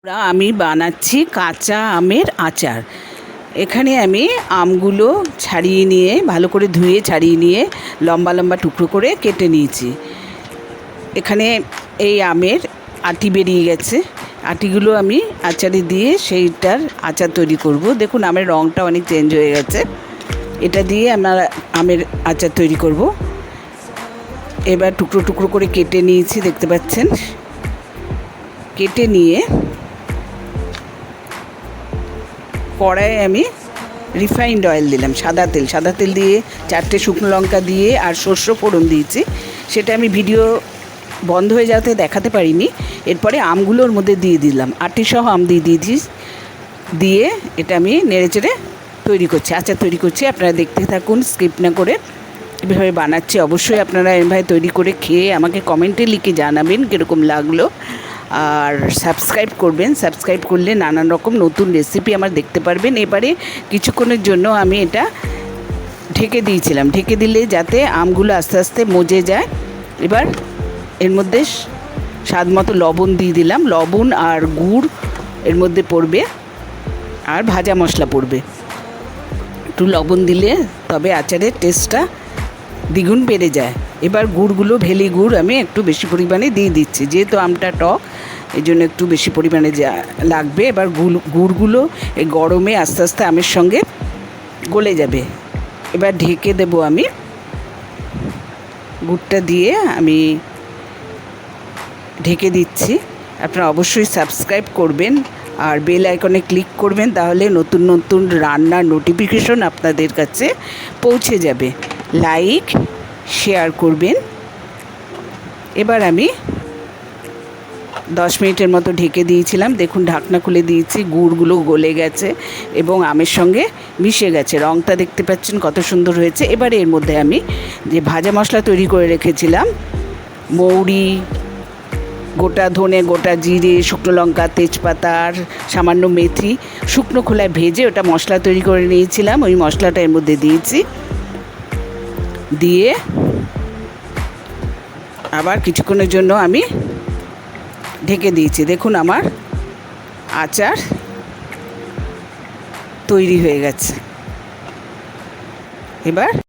আমি বানাচ্ছি কাঁচা আমের আচার। এখানে আমি আমগুলো ছাড়িয়ে নিয়ে ভালো করে ধুয়ে ছাড়িয়ে নিয়ে লম্বা লম্বা টুকরো করে কেটে নিয়েছি। এখানে এই আমের আটি বেরিয়ে গেছে, আটিগুলো আমি আচারে দিয়ে সেইটার আচার তৈরি করব। দেখুন আমের রঙটা অনেক চেঞ্জ হয়ে গেছে, এটা দিয়ে আমরা আমের আচার তৈরি করব। এবার টুকরো টুকরো করে কেটে নিয়েছি, দেখতে পাচ্ছেন। কেটে নিয়ে কড়াইয়ে আমি রিফাইন্ড অয়েল দিলাম, সাদা তেল দিয়ে 4টে শুকনো লঙ্কা দিয়ে আর সর্ষ ফোড়ন দিয়েছি। সেটা আমি ভিডিও বন্ধ হয়ে যাওয়াতে দেখাতে পারিনি। এরপরে আমগুলোর মধ্যে দিয়ে দিলাম, আটিসহ আম দিয়ে দিয়েছি। দিয়ে এটা আমি নেড়েচেড়ে তৈরি করছি, আচার তৈরি করছি। আপনারা দেখতে থাকুন, স্কিপ না করে। এভাবে বানাচ্ছি, অবশ্যই আপনারা এভাবে তৈরি করে খেয়ে আমাকে কমেন্টে লিখে জানাবেন কীরকম লাগলো। আর সাবস্ক্রাইব করবেন, সাবস্ক্রাইব করলে নানান রকম নতুন রেসিপি আমার দেখতে পারবেন। এবারে কিছুক্ষণের জন্য আমি এটা ঢেকে দিয়েছিলাম, ঢেকে দিলে যাতে আমগুলো আস্তে আস্তে মজে যায়। এবার এর মধ্যে স্বাদ মতো লবণ দিয়ে দিলাম, লবণ আর গুড় এর মধ্যে পড়বে, আর ভাজা মশলা পড়বে। একটু লবণ দিলে তবে আচারের টেস্টটা দ্বিগুণ বেড়ে যায়। এবার গুড়গুলো, ভেলি গুড় আমি একটু বেশি পরিমাণে দিয়ে দিচ্ছি, যেহেতু আমটা টক এই জন্য একটু বেশি পরিমাণে লাগবে। এবার গুড়গুলো এই গরমে আস্তে আস্তে আমের সঙ্গে গলে যাবে। এবার ঢেকে দেবো আমি। গুড়টা দিয়ে আমি ঢেকে দিচ্ছি। আপনারা অবশ্যই সাবস্ক্রাইব করবেন আর বেল আইকনে ক্লিক করবেন, তাহলে নতুন নতুন রান্নার নোটিফিকেশন আপনাদের কাছে পৌঁছে যাবে। লাইক শেয়ার করবেন। এবার আমি 10 মিনিটের মতো ঢেকে দিয়েছিলাম। দেখুন ঢাকনা খুলে দিয়েছি, গুড়গুলো গলে গেছে এবং আমের সঙ্গে মিশে গেছে। রঙটা দেখতে পাচ্ছেন কত সুন্দর হয়েছে। এবারে এর মধ্যে আমি যে ভাজা মশলা তৈরি করে রেখেছিলাম, মৌরি, গোটা ধনে, গোটা জিরে, শুকনো লঙ্কা, তেজপাতা আর সামান্য মেথি শুকনো খোলায় ভেজে ওটা মশলা তৈরি করে নিয়েছিলাম, ওই মশলাটা এর মধ্যে দিয়েছি। দিয়ে আবার কিছুক্ষণের জন্য আমি ঢেকে দিয়েছি। দেখুন আমার আচার তৈরি হয়ে গেছে। এবার